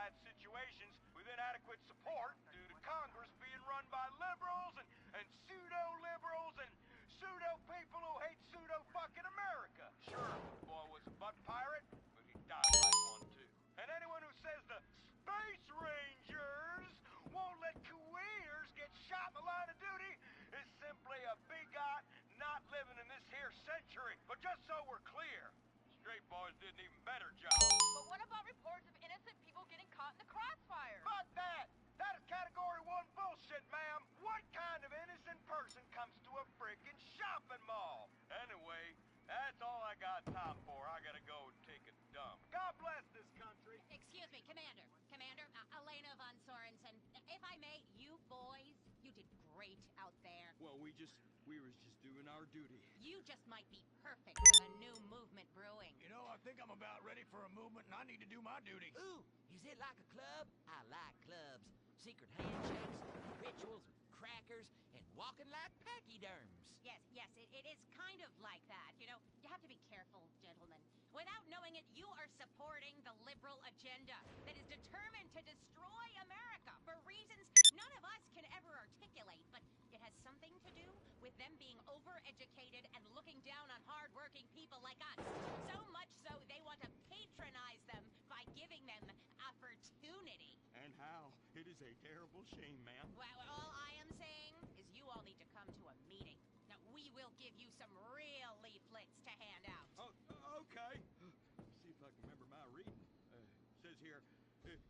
classified situations with inadequate support due to Congress being run by liberals and pseudo-liberals and pseudo-people who hate pseudo-fucking America. Sure, the boy was a butt pirate, but he died like one too. And anyone who says the Space Rangers won't let Kuwaiters get shot in the line of duty is simply a bigot not living in this here century. But just so we're clear, straight boys did an even better job. But what about reports of innocent people getting caught in the crossfire? Fuck that! That is category 1 bullshit, ma'am. What kind of innocent person comes to a freaking shopping mall? Anyway, that's all I got time for. I gotta go and take a dump. God bless this country. Excuse me, Commander. Commander, Elena von Sorensen. If I may, you boys, you did great out there. Well, we was just doing our duty. You just might be perfect for the new movement brewing. You know, I think I'm about ready for a movement and I need to do my duty. Ooh, is it like a club? I like clubs. Secret handshakes, rituals with crackers, and walking like pachyderms. Yes, it is kind of like that. You know, you have to be careful, gentlemen. Without knowing it, you are supporting the liberal agenda that is determined to destroy America for reasons none of us can ever articulate, but it has something to do with them being overeducated and looking down on hard-working people like us. So much so they want to patronize them by giving them opportunity. And how? It is a terrible shame, ma'am. Well, all I am saying is you all need to come to a meeting. Now, we will give you some real leaflets to hand out. Oh, okay. See if I can remember my reading. Says here,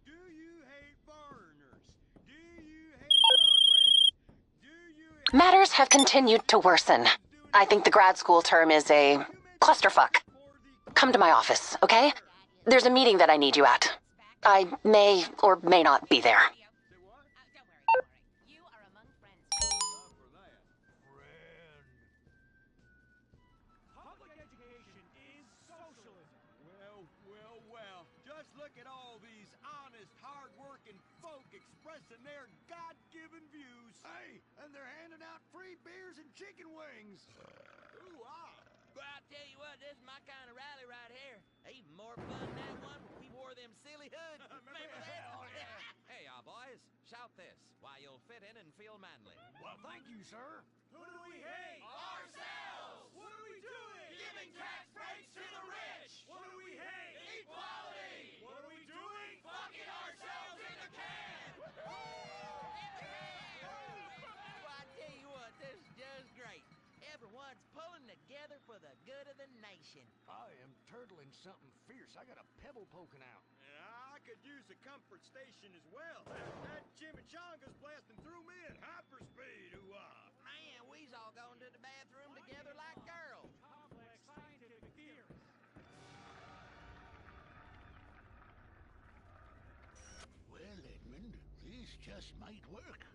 do you hate foreigners? Do you hate progress? Do you hate... Matters have continued to worsen. I think the grad school term is a clusterfuck. Come to my office, okay? There's a meeting that I need you at. I may or may not be there. Say what? Don't worry. You are among friends. Not for that. Friend. Public education is socialism. Well. Just look at all these honest, hard-working folk expressing their God-given views. Hey, and they're handing out free beers and chicken wings. Ooh-ah. Well, I tell you what, this is my kind of rally right here. Even more fun than that one when we wore them silly hoods. Remember that? Oh, yeah. Hey, y'all boys, shout this while you'll fit in and feel manly. Well, thank you, sir. Who do we hate? Ourselves! What are we doing? Giving tax breaks to the rich! What do we hate? Equality! What are we doing? Fucking ourselves in the can! Well, I tell you what, this is just great. Everyone's pulling together for the good of the nation. I am turtling something fierce. I got a pebble poking out. I could use a comfort station as well. That chimichanga's blasting through me at hyperspeed. Ooh-ah. Man, we's all going to the bathroom together like girls. Complex scientific theories. Well, Edmund, this just might work.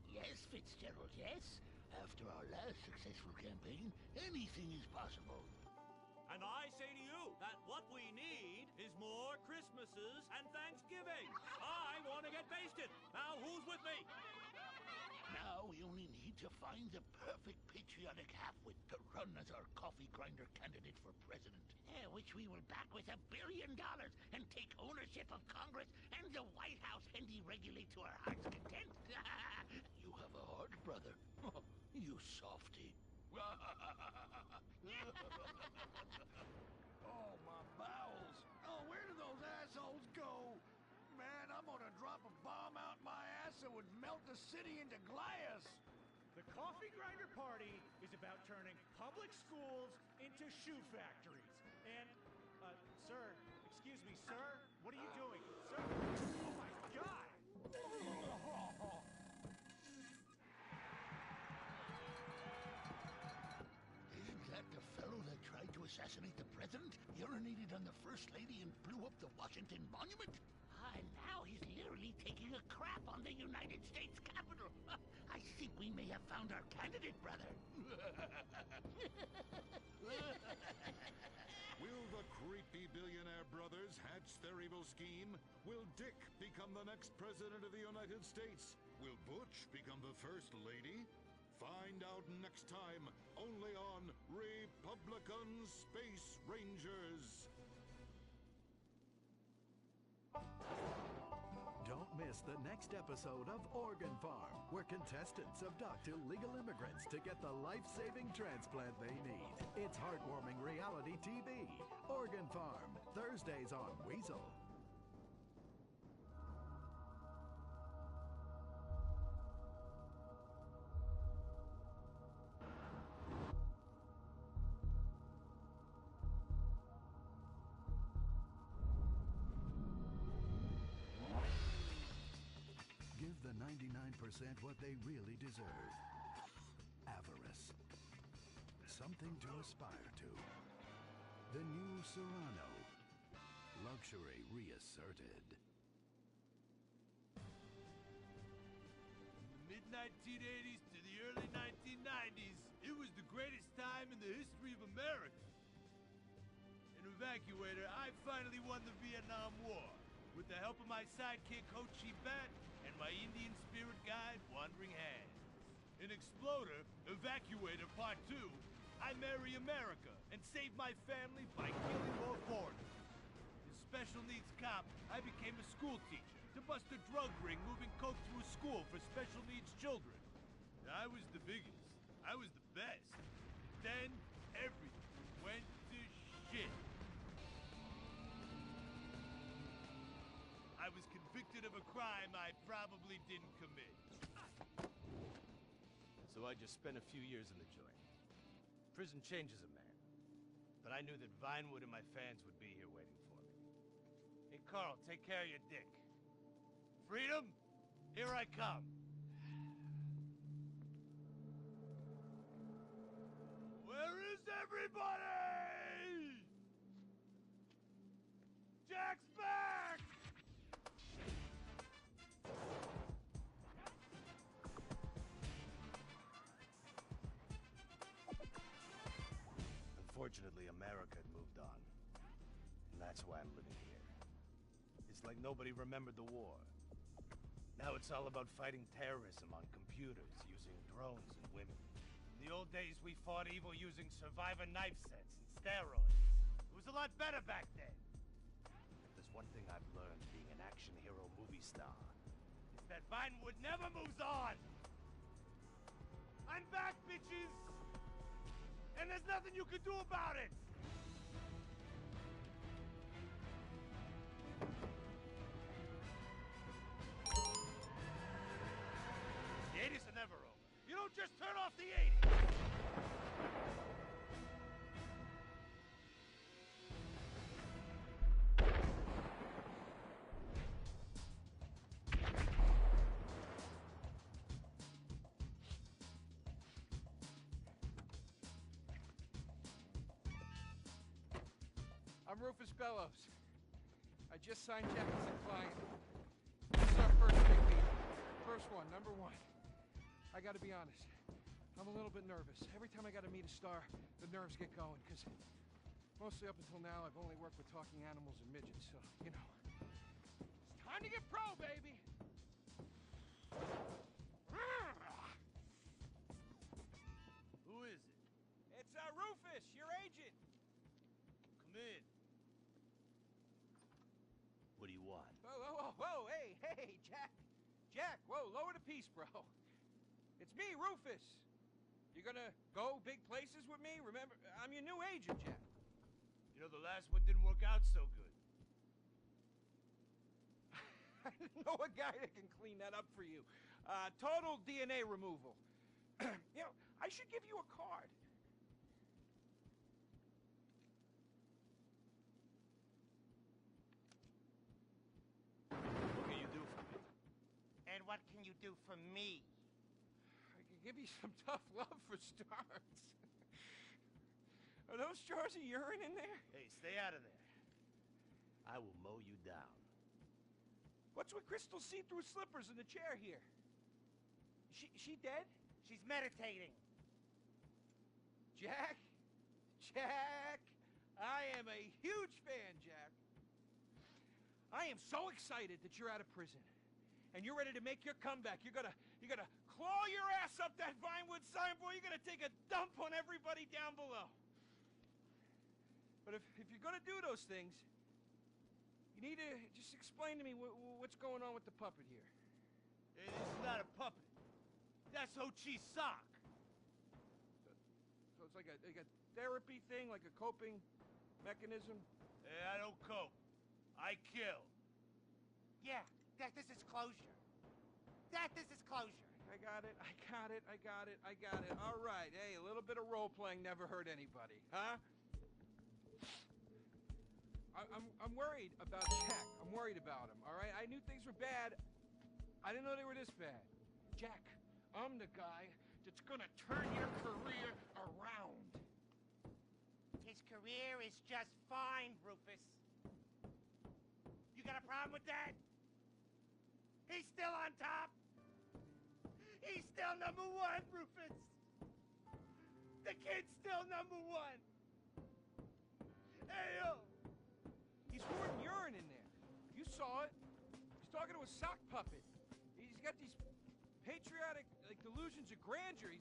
Yes, Fitzgerald, yes. After our last successful campaign, anything is possible. And I say to you that what we need is more Christmases and Thanksgiving. I want to get basted. Now, who's with me? Now we only need to find the perfect patriotic halfwit to run as our coffee grinder candidate for president. Which we will back with $1 billion and take ownership of Congress and the White House and deregulate to our heart's content. You have a heart, brother. You softy. Oh, my bowels. Oh, where do those assholes go? Man, I'm gonna drop a bomb out my ass that would melt the city into glass. The Coffee Grinder Party is about turning public schools into shoe factories. And, sir, excuse me, sir, what are you doing? Sir, oh my God! Isn't that the fellow that tried to assassinate the president, urinated on the First Lady, and blew up the Washington Monument? And now he's literally taking a crap on the United States Capitol. I think we may have found our candidate, brother. Will the creepy billionaire brothers hatch their evil scheme? Will Dick become the next president of the United States? Will Butch become the first lady? Find out next time, only on Republican Space Rangers. miss the next episode of Organ Farm, where contestants abduct illegal immigrants to get the life-saving transplant they need. It's heartwarming reality TV. Organ Farm, Thursdays on Weasel. Give the 99% what they really deserve. Avarice. Something to aspire to. The new Serrano. Luxury reasserted. Mid-1980s to the early 1990s, it was the greatest time in the history of America. An evacuator, I finally won the Vietnam War with the help of my sidekick Ho Chi Bat and my Indian spirit guide Wandering Hands. An exploder, evacuator part 2, I marry America and save my family by killing more foreigners. As special needs cop, I became a school teacher to bust a drug ring moving coke through a school for special needs children. I was the biggest. I was the best. Then everything went to shit. I was convicted of a crime I probably didn't commit. So I just spent a few years in the joint. Prison changes a man. But I knew that Vinewood and my fans would be here waiting for me. Hey, Carl, take care of your dick. Freedom, here I come. Where is everybody? Jack's back! Unfortunately, America had moved on. And that's why I'm living here. It's like nobody remembered the war. Now it's all about fighting terrorism on computers, using drones and women. In the old days, we fought evil using survivor knife sets and steroids. It was a lot better back then. If there's one thing I've learned being an action hero movie star, it's that Vinewood never moves on! I'm back, bitches! And there's nothing you can do about it! The 80s are never over. You don't just turn off the 80s! I'm Rufus Bellows. I just signed Jack as a client. This is our first big meeting. First one, number one. I gotta be honest, I'm a little bit nervous. Every time I gotta meet a star, the nerves get going, because mostly up until now, I've only worked with talking animals and midgets, so, you know. It's time to get pro, baby! Who is it? It's Rufus, your agent. Come in. What do you want? Whoa, hey, Jack. Jack, whoa, lower the piece, bro. It's me, Rufus. You gonna go big places with me? Remember, I'm your new agent, Jack. You know, the last one didn't work out so good. I know a guy that can clean that up for you. Total DNA removal. You know, I should give you a card. What can you do for me? And what can you do for me? I can give you some tough love for starts. Are those jars of urine in there? Hey, stay out of there. I will mow you down. What's with Crystal's see-through slippers in the chair here? She dead? She's meditating. Jack? Jack! I am a huge fan, Jack. I am so excited that you're out of prison. And you're ready to make your comeback. You're gonna claw your ass up that Vinewood signboard. You're gonna take a dump on everybody down below. But if you're gonna do those things, You need to just explain to me what's going on with the puppet here. Hey, this is not a puppet. That's Ho Chi's sock. So it's like a therapy thing, like a coping mechanism? Hey, I don't cope. I kill. Yeah, this is closure. This is closure. I got it. All right. Hey, a little bit of role-playing never hurt anybody, huh? I'm worried about Jack. I'm worried about him, all right? I knew things were bad. I didn't know they were this bad. Jack, I'm the guy that's gonna turn your career around. His career is just fine, Rufus. You got a problem with that? He's still on top. He's still number one, Rufus. The kid's still number one. Hey, yo. He's pouring urine in there. You saw it. He's talking to a sock puppet. He's got these patriotic, like, delusions of grandeur.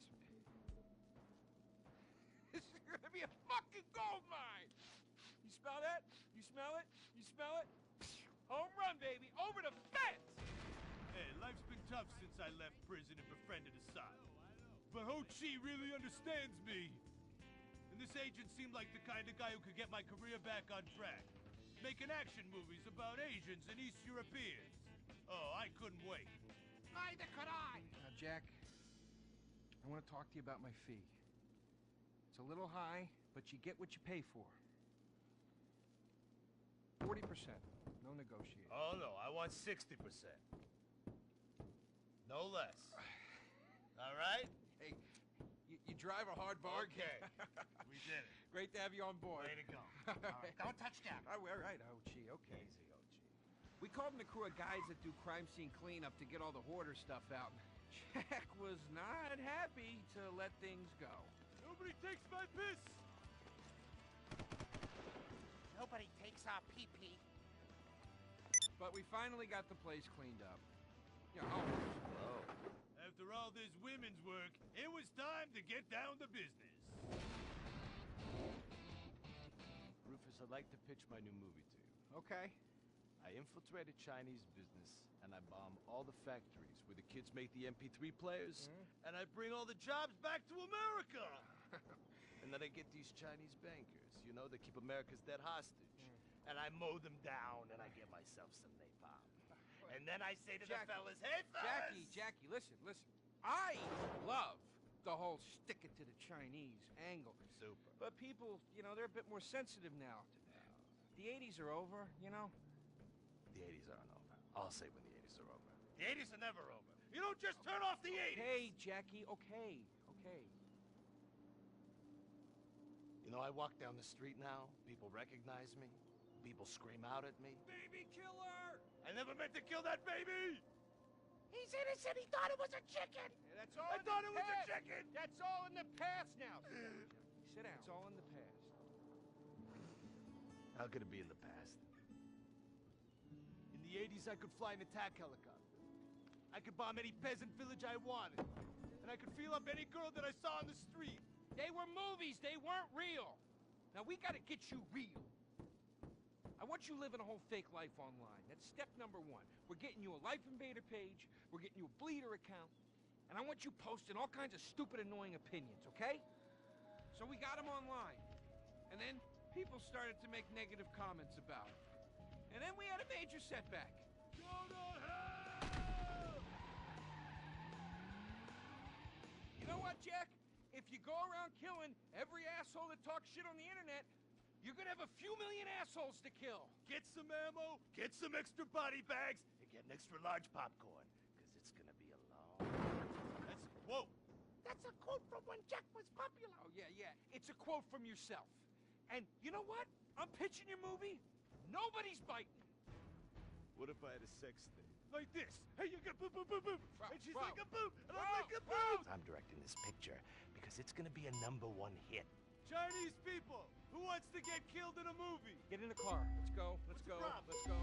This is gonna be a fucking gold mine. You smell that? You smell it? You smell it? Home run, baby. Over the fence. Hey, life's been tough since I left prison and befriended Assad. But Ho Chi really understands me. And this agent seemed like the kind of guy who could get my career back on track. Making action movies about Asians and East Europeans. Oh, I couldn't wait. Neither could I. Now, Jack, I want to talk to you about my fee. It's a little high, but you get what you pay for. 40%. No negotiating. Oh, no, I want 60%. No less. All right? Hey, you drive a hard bargain. Okay. We did it. Great to have you on board. Way to go. All right, don't touch Jack. All right, Ho-Chi, okay. Easy, Ho-Chi. We called in a crew of guys that do crime scene cleanup to get all the hoarder stuff out. Jack was not happy to let things go. Nobody takes my piss. Nobody takes our pee-pee. But we finally got the place cleaned up. Yeah, almost. Whoa. After all this women's work, it was time to get down to business. Rufus, I'd like to pitch my new movie to you. Okay. I infiltrate a Chinese business, and I bomb all the factories where the kids make the MP3 players. And I bring all the jobs back to America. And then I get these Chinese bankers, you know, that keep America's dead hostage. And I mow them down, and I get myself some napalm. And then I say to the fellas, hey, fellas! Jackie, listen. I love the whole stick it to the Chinese angle. Super. But people, you know, they're a bit more sensitive now to that. The 80s are over, you know? The 80s aren't over. I'll say when the 80s are over. The 80s are never over. You don't just turn off the 80s. Hey, Jackie, okay. You know, I walk down the street now, people recognize me, people scream out at me. Baby killer! I never meant to kill that baby! He's innocent. He thought it was a chicken. Yeah, that's all I in thought the it was a past. chicken! That's all in the past now. Sit down. It's all in the past. How could it be in the past? In the 80s, I could fly an attack helicopter. I could bomb any peasant village I wanted. And I could feel up any girl that I saw on the street. They were movies. They weren't real. Now, we gotta get you real. I want you living a whole fake life online. That's step number one. We're getting you a Life Invader page. We're getting you a Bleeder account. And I want you posting all kinds of stupid, annoying opinions, okay? So we got them online. And then people started to make negative comments about it. And then we had a major setback. Go to hell! You know what, Jack? If you go around killing every asshole that talks shit on the internet, you're gonna have a few million assholes to kill. Get some ammo, get some extra body bags, and get an extra large popcorn. Because it's gonna be a long... Whoa! That's a quote from when Jack was popular. Oh, yeah. It's a quote from yourself. And you know what? I'm pitching your movie. Nobody's biting. What if I had a sex thing? Like this. Hey, you got boop, boop, boop, boop. Bro, And she's bro, like a boop, and bro, I'm like a boop. I'm directing this picture because it's gonna be a #1 hit. Chinese people, who wants to get killed in a movie? Get in the car. Let's go. What's the problem? Let's go.